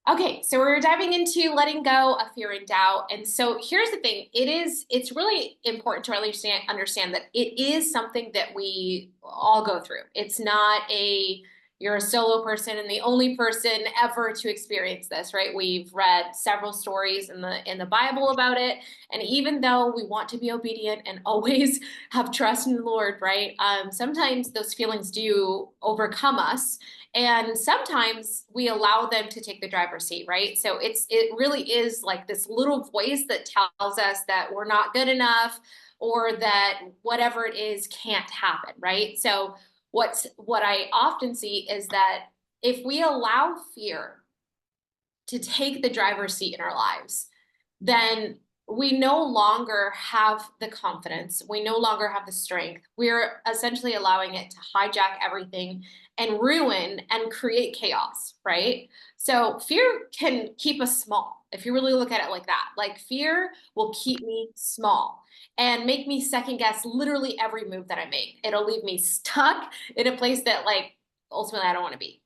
Okay, so we're diving into letting go of fear and doubt. And so here's the thing. It's really important to understand that it is something that we all go through. It's not you're a solo person and the only person ever to experience this, right? We've read several stories in the Bible about it. And even though we want to be obedient and always have trust in the Lord, right? Sometimes those feelings do overcome us. And sometimes we allow them to take the driver's seat, right? So it really is like this little voice that tells us that we're not good enough or that whatever it is can't happen, right? So what I often see is that if we allow fear to take the driver's seat in our lives, then we no longer have the confidence. We no longer have the strength. We're essentially allowing it to hijack everything and ruin and create chaos, right? So fear can keep us small. If you really look at it like that, like fear will keep me small and make me second guess literally every move that I make. It'll leave me stuck in a place that like ultimately I don't want to be.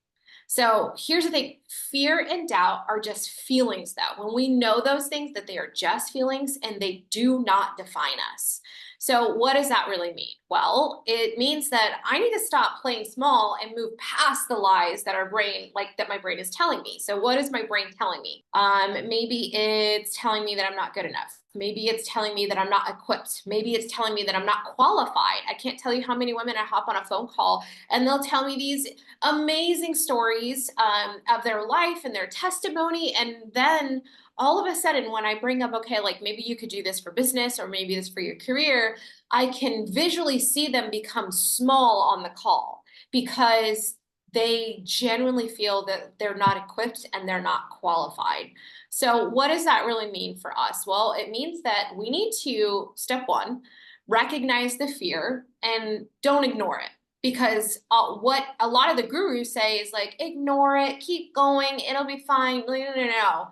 So here's the thing, fear and doubt are just feelings, though. When we know those things, that they are just feelings and they do not define us. So what does that really mean? Well, it means that I need to stop playing small and move past the lies that that my brain is telling me. So what is my brain telling me? Maybe it's telling me that I'm not good enough. Maybe it's telling me that I'm not equipped. Maybe it's telling me that I'm not qualified. I can't tell you how many women I hop on a phone call and they'll tell me these amazing stories of their life and their testimony. And then all of a sudden, when I bring up, okay, like maybe you could do this for business or maybe this for your career, I can visually see them become small on the call because they genuinely feel that they're not equipped and they're not qualified. So, what does that really mean for us? Well, it means that we need to, step one, recognize the fear and don't ignore it because what a lot of the gurus say is like ignore it, keep going, it'll be fine. No, no, no, no.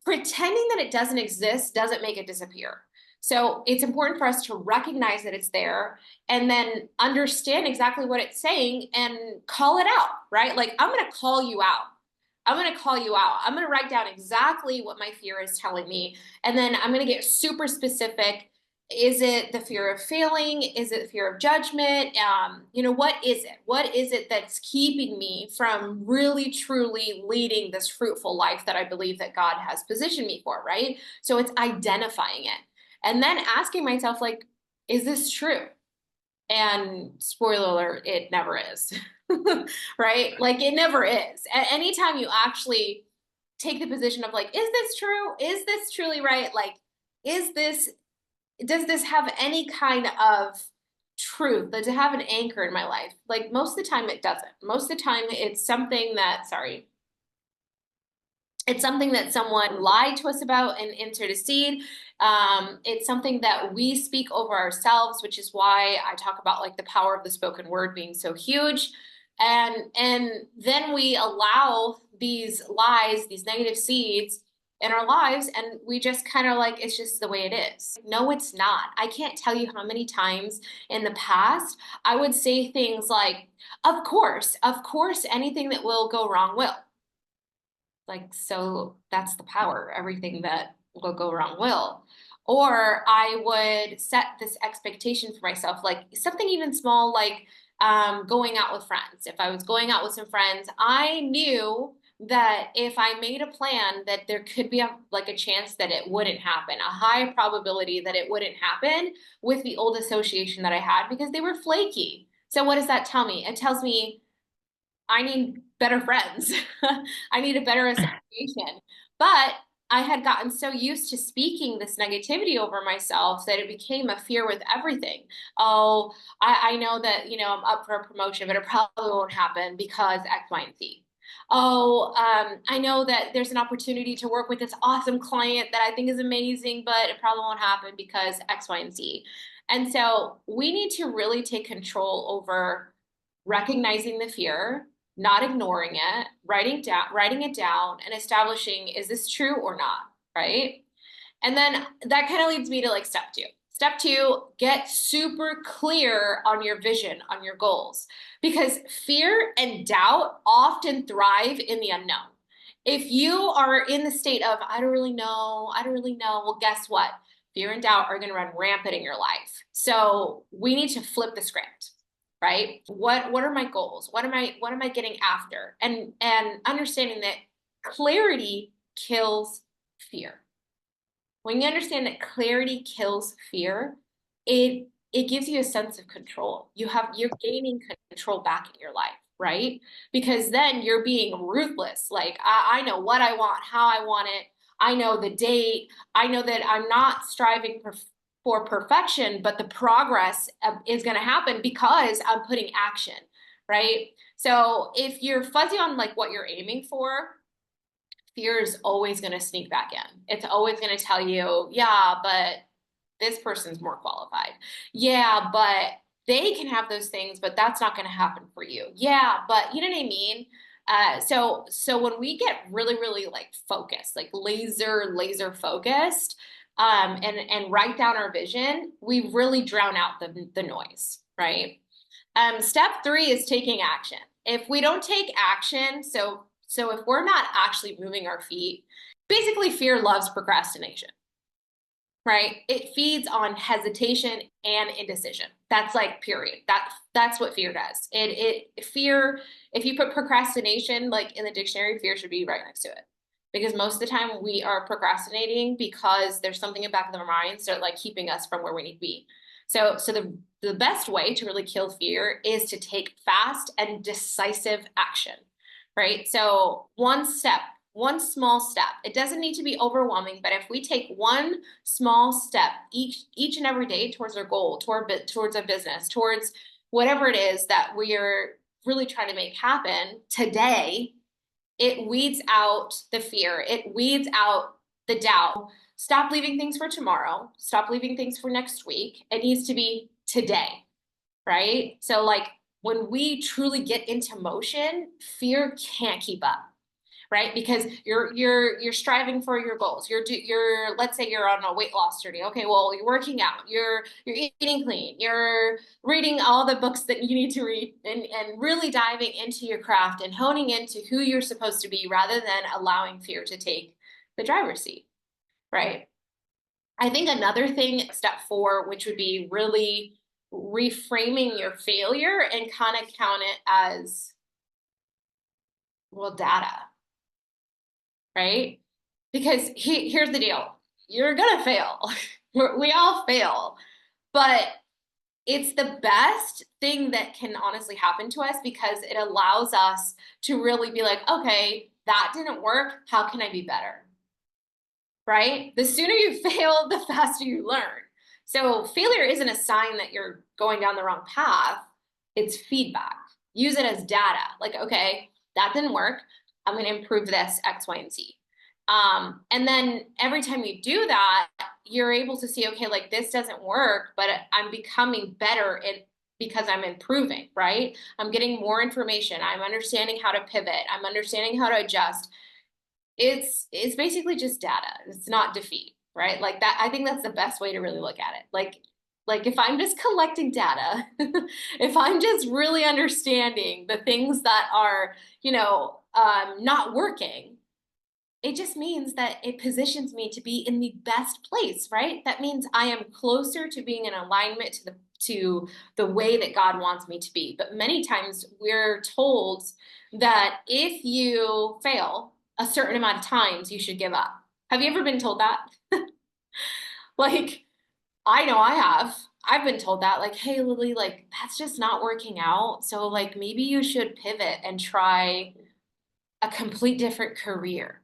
Pretending that it doesn't exist doesn't make it disappear. So it's important for us to recognize that it's there and then understand exactly what it's saying and call it out, right? Like I'm going to call you out. I'm going to call you out. I'm going to write down exactly what my fear is telling me. And then I'm going to get super specific. Is it the fear of failing? Is it the fear of judgment? What is it? What is it that's keeping me from really, truly leading this fruitful life that I believe that God has positioned me for, right? So it's identifying it and then asking myself, like, is this true? And spoiler alert, it never is, right? Like it never is. Anytime you actually take the position of like, is this true? Is this truly right? Like, is this does this have any kind of truth? Does it have an anchor in my life? Like most of the time it doesn't. Most of the time it's something that someone lied to us about and entered a seed. It's something that we speak over ourselves, which is why I talk about like the power of the spoken word being so huge. And then we allow these lies, these negative seeds in our lives, and we just kind of like it's just the way it is. No, it's not. I can't tell you how many times in the past I would say things like, of course, anything that will go wrong will. Like, so that's the power. Everything that will go wrong will. Or I would set this expectation for myself, like something even small, like going out with friends. If I was going out with some friends, I knew that if I made a plan, that there could be like a chance that it wouldn't happen, a high probability that it wouldn't happen with the old association that I had because they were flaky. So what does that tell me? It tells me I need better friends. I need a better association. But I had gotten so used to speaking this negativity over myself that it became a fear with everything. Oh, I know that, I'm up for a promotion, but it probably won't happen because X, Y, and Z. Oh, I know that there's an opportunity to work with this awesome client that I think is amazing, but it probably won't happen because X, Y, and Z. And so we need to really take control over recognizing the fear, not ignoring it, writing it down, and establishing is this true or not, right? And then that kind of leads me to like step two. Step two, get super clear on your vision, on your goals, because fear and doubt often thrive in the unknown. If you are in the state of, I don't really know, I don't really know, well, guess what? Fear and doubt are going to run rampant in your life. So we need to flip the script, right? What are my goals? What am I getting after? And understanding that clarity kills fear. When you understand that clarity kills fear, it gives you a sense of control. You're gaining control back in your life, right? Because then you're being ruthless. Like I know what I want, how I want it. I know the date. I know that I'm not striving for perfection, but the progress is going to happen because I'm putting action, right? So if you're fuzzy on like what you're aiming for, fear is always going to sneak back in. It's always going to tell you, yeah, but this person's more qualified. Yeah, but they can have those things, but that's not going to happen for you. Yeah, but you know what I mean? So when we get really, really like focused, like laser focused, and write down our vision, we really drown out the noise, right? Step three is taking action. If we don't take action, so if we're not actually moving our feet, basically fear loves procrastination, right? It feeds on hesitation and indecision. That's like period. That's what fear does. Fear, if you put procrastination like in the dictionary, fear should be right next to it. Because most of the time we are procrastinating because there's something in the back of our minds that are like keeping us from where we need to be. So the best way to really kill fear is to take fast and decisive action, right? So one small step. It doesn't need to be overwhelming, but if we take one small step each and every day towards our goal, towards a business, towards whatever it is that we are really trying to make happen today, it weeds out the fear. It weeds out the doubt. Stop leaving things for tomorrow. Stop leaving things for next week. It needs to be today, right? So like when we truly get into motion, fear can't keep up, right? Because you're striving for your goals. You're let's say you're on a weight loss journey. Okay, well, you're working out, you're eating clean, you're reading all the books that you need to read and really diving into your craft and honing into who you're supposed to be rather than allowing fear to take the driver's seat, right? I think another thing, step four, which would be really reframing your failure and kind of count it as, well, data, right? Because here's the deal. You're gonna fail. We all fail, but it's the best thing that can honestly happen to us because it allows us to really be like, okay, that didn't work. How can I be better? Right? The sooner you fail, the faster you learn. So failure isn't a sign that you're going down the wrong path. It's feedback. Use it as data. Like, okay, that didn't work. I'm going to improve this X, Y, and Z. And then every time you do that, you're able to see, okay, like this doesn't work, but I'm becoming better because I'm improving, right? I'm getting more information. I'm understanding how to pivot. I'm understanding how to adjust. It's basically just data. It's not defeat, right? Like that, I think that's the best way to really look at it. Like if I'm just collecting data, if I'm just really understanding the things that are, not working, it just means that it positions me to be in the best place, right? That means I am closer to being in alignment to the way that God wants me to be. But many times we're told that if you fail a certain amount of times, you should give up. Have you ever been told that? Like, I know I have. I've been told that, like, hey, Lily, like, that's just not working out. So, like, maybe you should pivot and try a complete different career,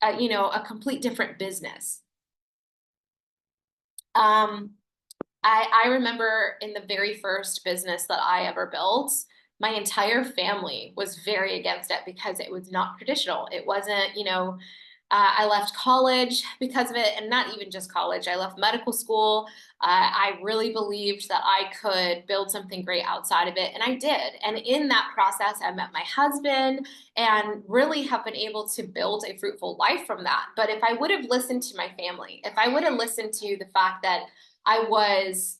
a complete different business. I remember in the very first business that I ever built, my entire family was very against it because it was not traditional. It wasn't, I left college because of it, and not even just college. I left medical school. I really believed that I could build something great outside of it, and I did. And in that process, I met my husband and really have been able to build a fruitful life from that. But if I would have listened to my family, if I would have listened to the fact that I was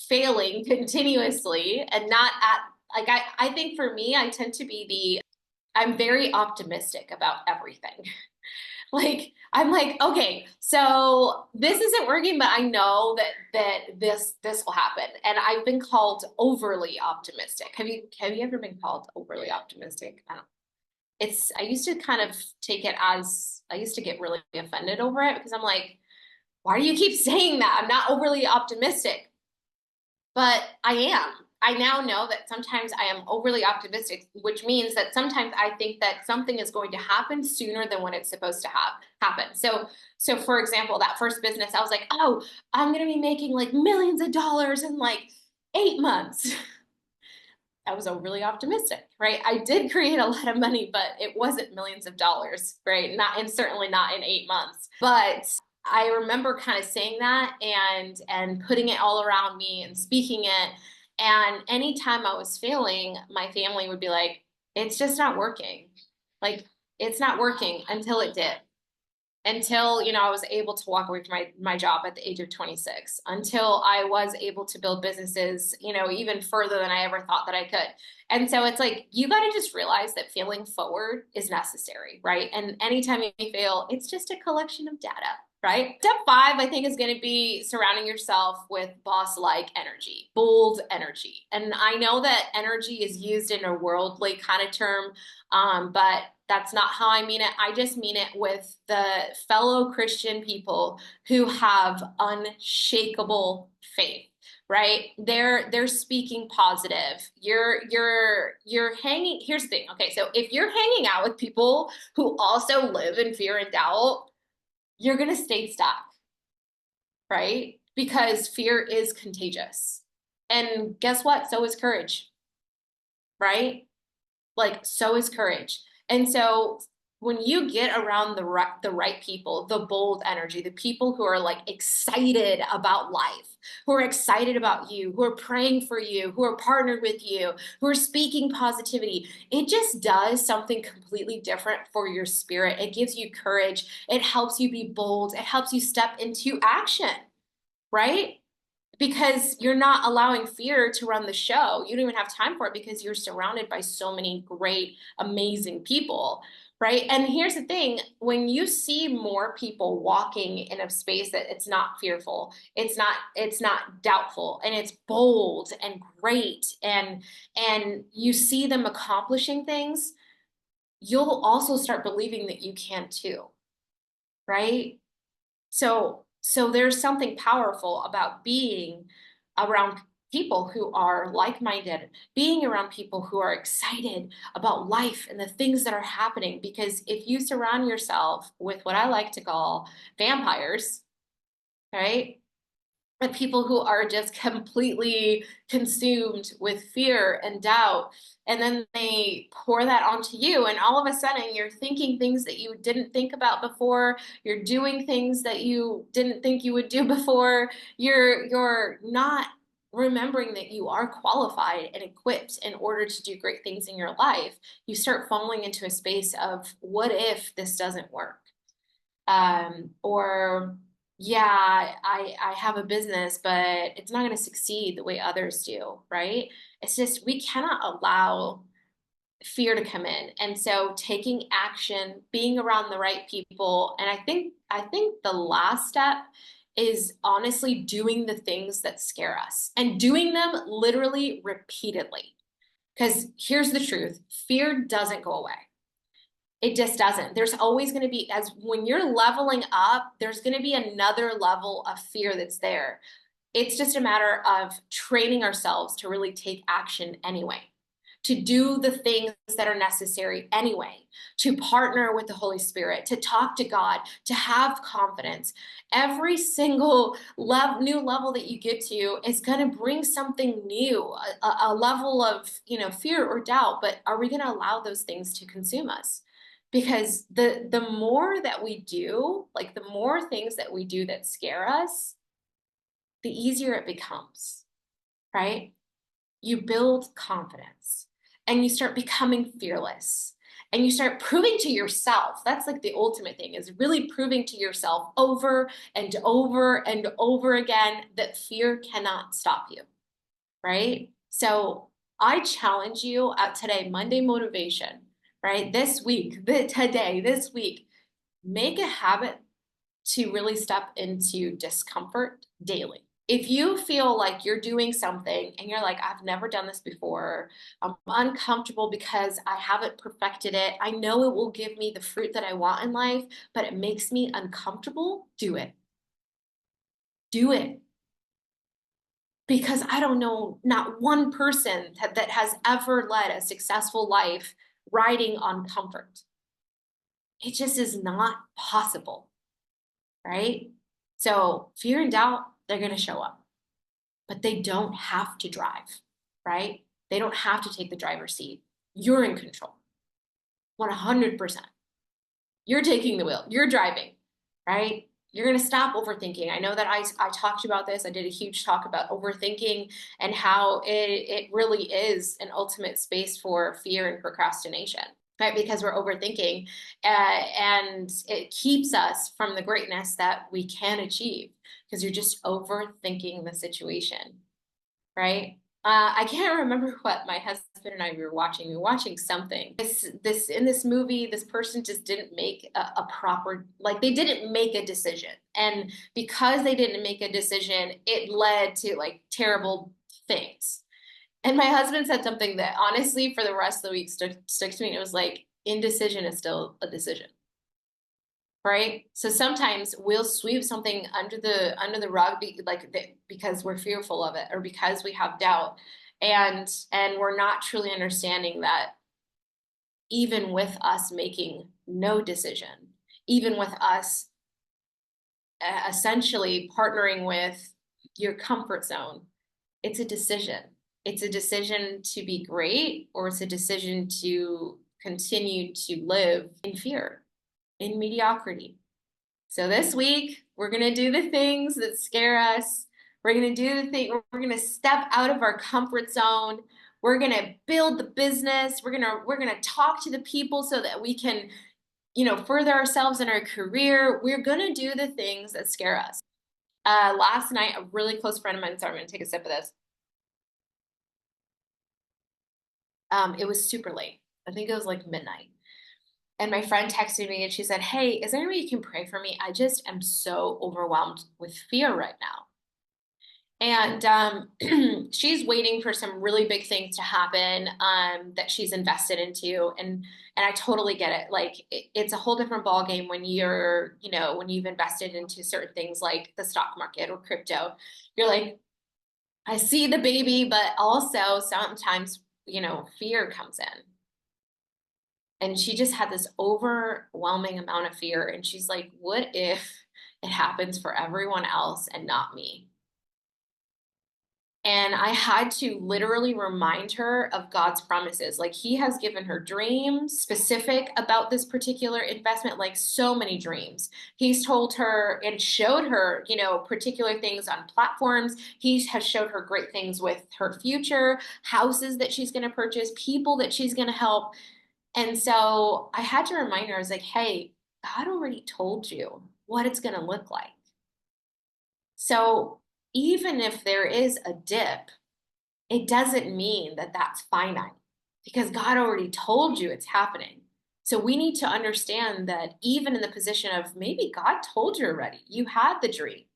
failing continuously and not at, like, I think for me, I tend to be I'm very optimistic about everything. Like I'm like, okay, so this isn't working, but I know that this will happen. And I've been called overly optimistic. Have you ever been called overly optimistic? I don't. It's I used to kind of take it as I used to get really offended over it because I'm like, why do you keep saying that? I'm not overly optimistic. But I am. I now know that sometimes I am overly optimistic, which means that sometimes I think that something is going to happen sooner than when it's supposed to happen. So for example, that first business, I was like, oh, I'm gonna be making like millions of dollars in like 8 months. I was overly optimistic, right? I did create a lot of money, but it wasn't millions of dollars, right? Not and certainly not in 8 months. But I remember kind of saying that and putting it all around me and speaking it. And anytime I was failing, my family would be like, it's just not working. Like it's not working until it did until I was able to walk away from my job at the age of 26, until I was able to build businesses even further than I ever thought that I could. And so it's like you got to just realize that failing forward is necessary, right? And anytime you fail, it's just a collection of data, right? Step 5, I think, is going to be surrounding yourself with boss-like energy, bold energy. And I know that energy is used in a worldly kind of term, but that's not how I mean it. I just mean it with the fellow Christian people who have unshakable faith, right? They're speaking positive. You're hanging. Here's the thing. Okay, so if you're hanging out with people who also live in fear and doubt, you're gonna stay stuck, right? Because fear is contagious. And guess what? So is courage, right? Like so is courage. And so when you get around the right people, the bold energy, the people who are like excited about life, who are excited about you, who are praying for you, who are partnered with you, who are speaking positivity, it just does something completely different for your spirit. It gives you courage. It helps you be bold. It helps you step into action, right? Because you're not allowing fear to run the show. You don't even have time for it because you're surrounded by so many great, amazing people, right? And here's the thing, when you see more people walking in a space that it's not fearful, it's not doubtful, and it's bold and great, and you see them accomplishing things, you'll also start believing that you can too, right? So there's something powerful about being around people who are like-minded, being around people who are excited about life and the things that are happening. Because if you surround yourself with what I like to call vampires, right? And people who are just completely consumed with fear and doubt. And then they pour that onto you. And all of a sudden, you're thinking things that you didn't think about before. You're doing things that you didn't think you would do before. You're not remembering that you are qualified and equipped in order to do great things in your life. You start falling into a space of, what if this doesn't work? Or yeah, I have a business, but it's not going to succeed the way others do, right? It's just we cannot allow fear to come in. And so taking action, being around the right people, and I think the last step is honestly doing the things that scare us and doing them literally repeatedly. Because here's the truth, fear doesn't go away. It just doesn't. There's always going to be, as when you're leveling up, there's going to be another level of fear that's there. It's just a matter of training ourselves to really take action anyway, to do the things that are necessary anyway, to partner with the Holy Spirit, to talk to God, to have confidence. Every single new level that you get to is going to bring something new, a level of, fear or doubt, but are we going to allow those things to consume us? Because the more that we do, like the more things that we do that scare us, the easier it becomes, right? You build confidence and you start becoming fearless and you start proving to yourself. That's like the ultimate thing, is really proving to yourself over and over and over again that fear cannot stop you, right? So I challenge you today, Monday motivation, right? This week, today, this week, make a habit to really step into discomfort daily. If you feel like you're doing something and you're like, I've never done this before, I'm uncomfortable because I haven't perfected it. I know it will give me the fruit that I want in life, but it makes me uncomfortable. Do it. Do it. Because I don't know not one person that has ever led a successful life riding on comfort. It just is not possible, right? So fear and doubt, they're going to show up, but they don't have to drive, right? They don't have to take the driver's seat. You're in control, 100%. You're taking the wheel, you're driving, right? You're going to stop overthinking. I know that I talked about this. I did a huge talk about overthinking and how it really is an ultimate space for fear and procrastination, right? Because we're overthinking and it keeps us from the greatness that we can achieve because you're just overthinking the situation, right? I can't remember what my husband and I were watching. We were watching something. This in this movie, this person just didn't make a proper, like they didn't make a decision. And because they didn't make a decision, it led to like terrible things. And my husband said something that honestly, for the rest of the week, sticks to me. And it was like, indecision is still a decision, right? So sometimes we'll sweep something under the rug because we're fearful of it or because we have doubt, and we're not truly understanding that even with us making no decision, even with us essentially partnering with your comfort zone, it's a decision. It's a decision to be great, or it's a decision to continue to live in fear, in mediocrity. So this week, we're going to do the things that scare us. We're going to do the thing. We're going to step out of our comfort zone. We're going to build the business. We're going to talk to the people so that we can, further ourselves in our career. We're going to do the things that scare us. Last night, a really close friend of mine, sorry, I'm going to take a sip of this. It was super late. I think it was like midnight. And my friend texted me and she said, Hey, is there any way you can pray for me? I just am so overwhelmed with fear right now. And she's waiting for some really big things to happen that she's invested into. And I totally get it. Like it's a whole different ballgame when when you've invested into certain things like the stock market or crypto. You're like, I see the baby, but also sometimes, fear comes in. And she just had this overwhelming amount of fear. And she's like, what if it happens for everyone else and not me? And I had to literally remind her of God's promises. Like he has given her dreams specific about this particular investment, like so many dreams. He's told her and showed her, particular things on platforms. He has showed her great things with her future, houses that she's going to purchase, people that she's going to help. And so I had to remind her, I was like, hey, God already told you what it's going to look like. So even if there is a dip, it doesn't mean that that's finite because God already told you it's happening. So we need to understand that even in the position of maybe God told you already, you had the dream.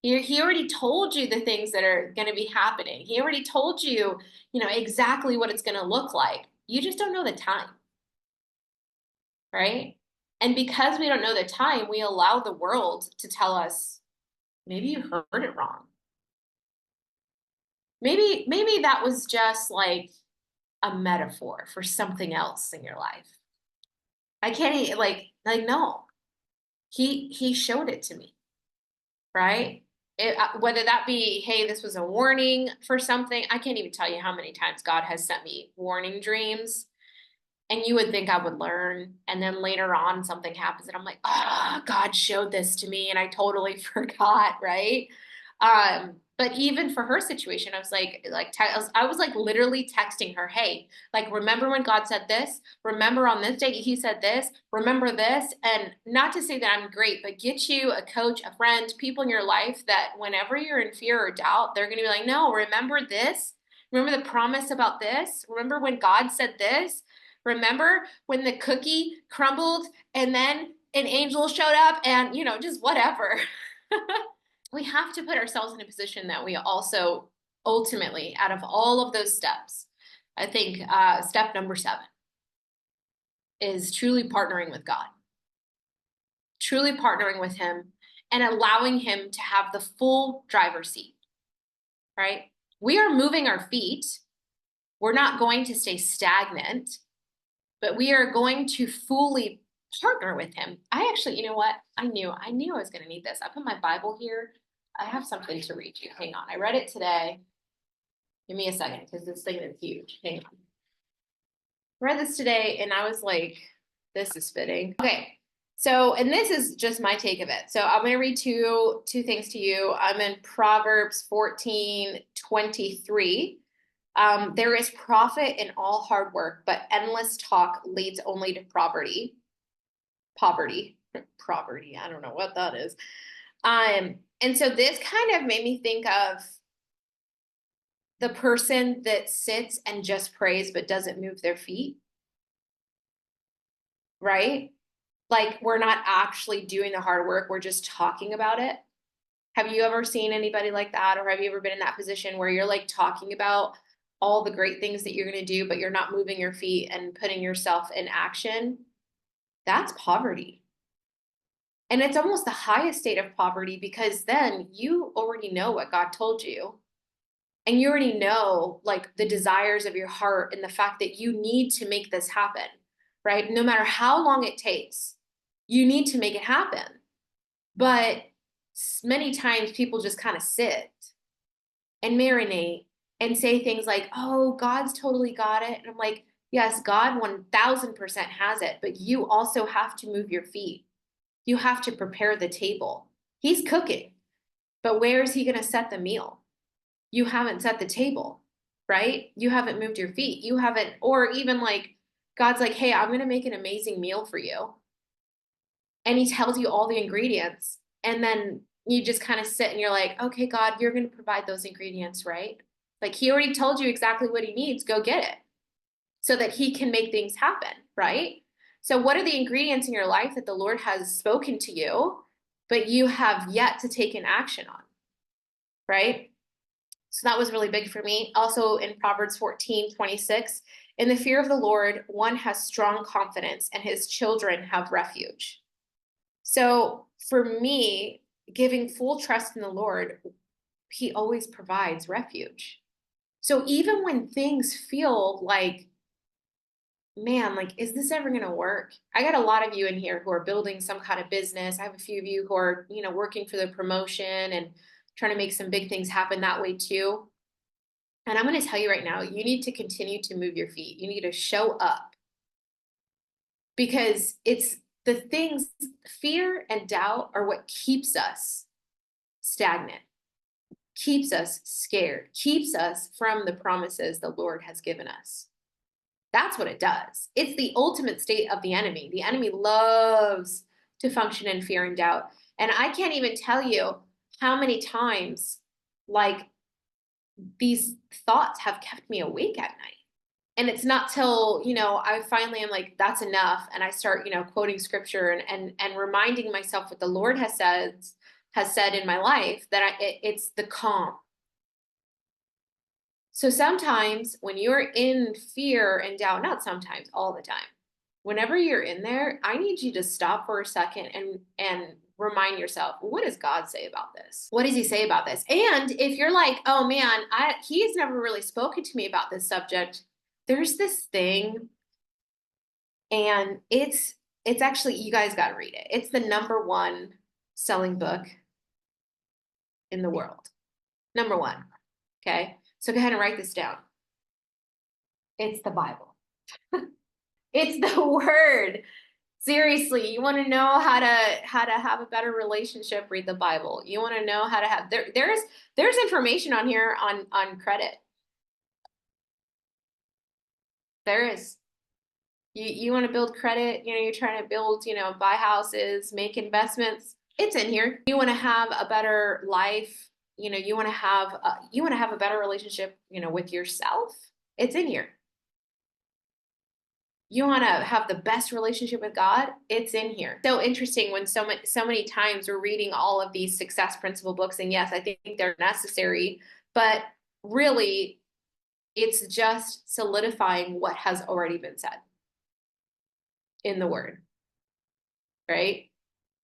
He already told you the things that are going to be happening. He already told you, exactly what it's going to look like. You just don't know the time, right? And because we don't know the time, we allow the world to tell us, maybe you heard it wrong. Maybe that was just like a metaphor for something else in your life. I can't like no. He showed it to me, right? Whether that be, hey, this was a warning for something. I can't even tell you how many times God has sent me warning dreams. And you would think I would learn. And then later on, something happens and I'm like, oh, God showed this to me and I totally forgot, right? But even for her situation, I was I was like literally texting her, hey, like, remember when God said this? Remember on this date, he said this, remember this. And not to say that I'm great, but get you a coach, a friend, people in your life that whenever you're in fear or doubt, they're going to be like, no, remember this? Remember the promise about this? Remember when God said this? Remember when the cookie crumbled and then an angel showed up and, just whatever. We have to put ourselves in a position that we also ultimately, out of all of those steps, I think step number 7 is truly partnering with God, truly partnering with Him and allowing Him to have the full driver's seat, right? We are moving our feet. We're not going to stay stagnant, but we are going to fully partner with Him. I actually, you know what? I knew I was going to need this. I put my Bible here. I have something to read you. Hang on. I read it today. Give me a second because this thing is huge. Hang on. I read this today and I was like, this is fitting. Okay. So, and this is just my take of it. So I'm going to read two things to you. I'm in Proverbs 14:23. There is profit in all hard work, but endless talk leads only to poverty. Poverty. I don't know what that is. And so this kind of made me think of the person that sits and just prays but doesn't move their feet, right? Like we're not actually doing the hard work, we're just talking about it. Have you ever seen anybody like that? Or have you ever been in that position where you're like talking about all the great things that you're going to do, but you're not moving your feet and putting yourself in action? That's poverty. And it's almost the highest state of poverty because then you already know what God told you. And you already know like the desires of your heart and the fact that you need to make this happen, right? No matter how long it takes, you need to make it happen. But many times people just kind of sit and marinate and say things like, oh, God's totally got it. And I'm like, yes, God 1000% has it, but you also have to move your feet. You have to prepare the table. He's cooking, but where is he going to set the meal? You haven't set the table, right? You haven't moved your feet. You haven't, or even like, God's like, hey, I'm going to make an amazing meal for you. And he tells you all the ingredients. And then you just kind of sit and you're like, okay, God, you're going to provide those ingredients, right? Like he already told you exactly what he needs. Go get it so that he can make things happen, right? So what are the ingredients in your life that the Lord has spoken to you, but you have yet to take an action on, right? So that was really big for me. Also in Proverbs 14:26, in the fear of the Lord, one has strong confidence and his children have refuge. So for me, giving full trust in the Lord, he always provides refuge. So even when things feel like, man, like, is this ever going to work? I got a lot of you in here who are building some kind of business. I have a few of you who are, working for the promotion and trying to make some big things happen that way too. And I'm going to tell you right now, you need to continue to move your feet. You need to show up because it's the things, fear and doubt are what keeps us stagnant, keeps us scared, keeps us from the promises the Lord has given us. That's what it does. It's the ultimate state of the enemy. The enemy loves to function in fear and doubt. And I can't even tell you how many times, like, these thoughts have kept me awake at night. And it's not till, I finally am like, that's enough. And I start, quoting scripture and reminding myself what the Lord has said in my life that it's the calm. So sometimes when you're in fear and doubt, not sometimes, all the time, whenever you're in there, I need you to stop for a second and remind yourself, what does God say about this? What does he say about this? And if you're like, oh man, he's never really spoken to me about this subject, there's this thing, and it's actually, you guys got to read it. It's the #1 selling book in the world. #1. Okay. So go ahead and write this down. It's the Bible. It's the word. Seriously, you want to know how to have a better relationship, read the Bible. You want to know how to have there's information on here on credit. There is. You want to build credit, you're trying to build, buy houses, make investments. It's in here. You want to have a better life, you want to have a better relationship, with yourself. It's in here. You want to have the best relationship with God? It's in here. So interesting when so many times we're reading all of these success principle books, and yes, I think they're necessary, but really it's just solidifying what has already been said in the word, right?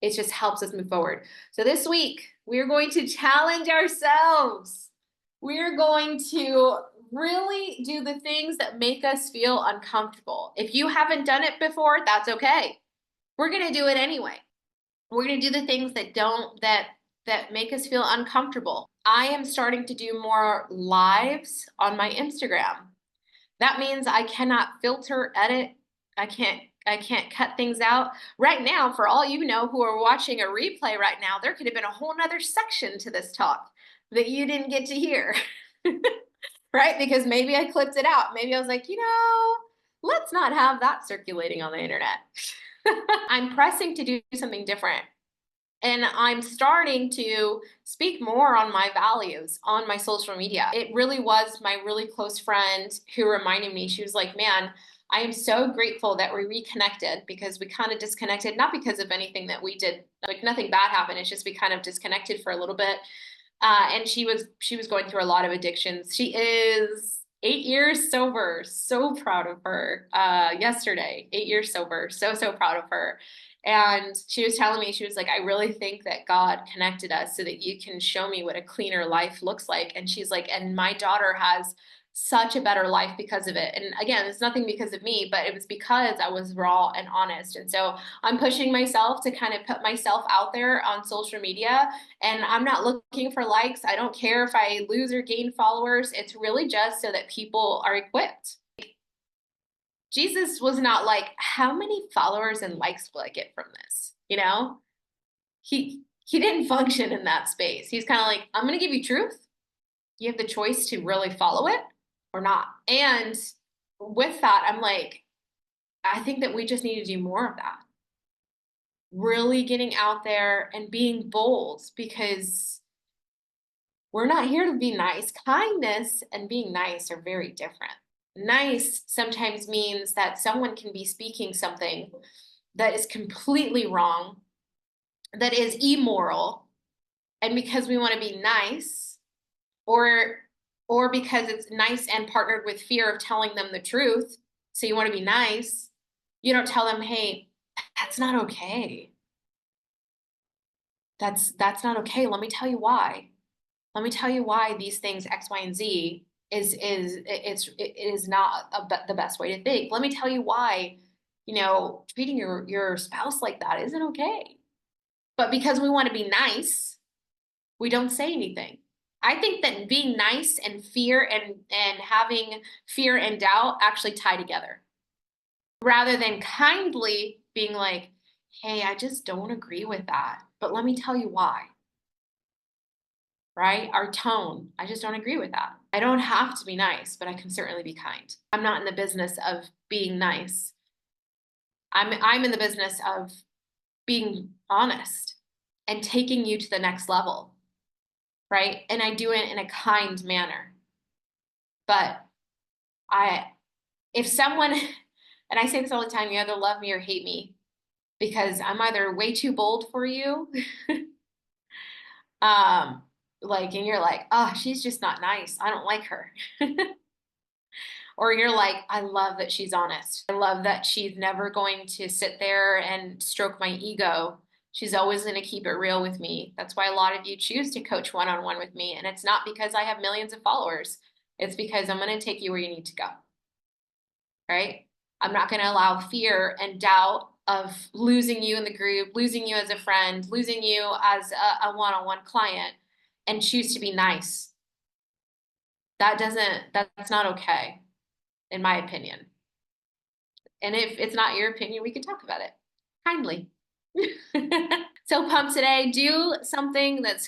It just helps us move forward. So this week, we're going to challenge ourselves. We're going to really do the things that make us feel uncomfortable. If you haven't done it before, that's okay. We're going to do it anyway. We're going to do the things that make us feel uncomfortable. I am starting to do more lives on my Instagram. That means I cannot filter, edit. I can't cut things out. Right now, for all you know who are watching a replay right now, there could have been a whole nother section to this talk that you didn't get to hear. Right? Because maybe I clipped it out. Maybe I was like, let's not have that circulating on the internet. I'm pressing to do something different. And I'm starting to speak more on my values on my social media. It really was my really close friend who reminded me. She was like, man, I am so grateful that we reconnected because we kind of disconnected, not because of anything that we did, like nothing bad happened. It's just we kind of disconnected for a little bit. And she was going through a lot of addictions. She is 8 years sober. So proud of her. Yesterday, 8 years sober. So proud of her. And she was telling me, she was like, I really think that God connected us so that you can show me what a cleaner life looks like. And she's like, and my daughter has such a better life because of it. And again, it's nothing because of me, but it was because I was raw and honest. And so I'm pushing myself to kind of put myself out there on social media. And I'm not looking for likes. I don't care if I lose or gain followers. It's really just so that people are equipped. Jesus was not like, how many followers and likes will I get from this? He didn't function in that space. He's kind of like, I'm going to give you truth. You have the choice to really follow it or not. And with that, I'm like, I think that we just need to do more of that. Really getting out there and being bold because we're not here to be nice. Kindness and being nice are very different. Nice sometimes means that someone can be speaking something that is completely wrong, that is immoral, and because we want to be nice, or because it's nice and partnered with fear of telling them the truth, so you want to be nice, you don't tell them, hey, that's not okay. That's not okay. Let me tell you why. Let me tell you why these things X, Y, and Z it is not the best way to think. Let me tell you why, treating your spouse like that isn't okay. But because we want to be nice, we don't say anything. I think that being nice and fear and having fear and doubt actually tie together. Rather than kindly being like, hey, I just don't agree with that. But let me tell you why. Right? Our tone. I just don't agree with that. I don't have to be nice, but I can certainly be kind. I'm not in the business of being nice. I'm in the business of being honest and taking you to the next level, right? And I do it in a kind manner. But I if someone and I say this all the time, you either love me or hate me because I'm either way too bold for you and you're like, oh, she's just not nice. I don't like her. Or you're like, I love that she's honest. I love that she's never going to sit there and stroke my ego. She's always going to keep it real with me. That's why a lot of you choose to coach one-on-one with me. And it's not because I have millions of followers. It's because I'm going to take you where you need to go. Right? I'm not going to allow fear and doubt of losing you in the group, losing you as a friend, losing you as a one-on-one client, and choose to be nice. That's not okay, in my opinion. And if it's not your opinion, we can talk about it kindly. So pumped today. Do something that's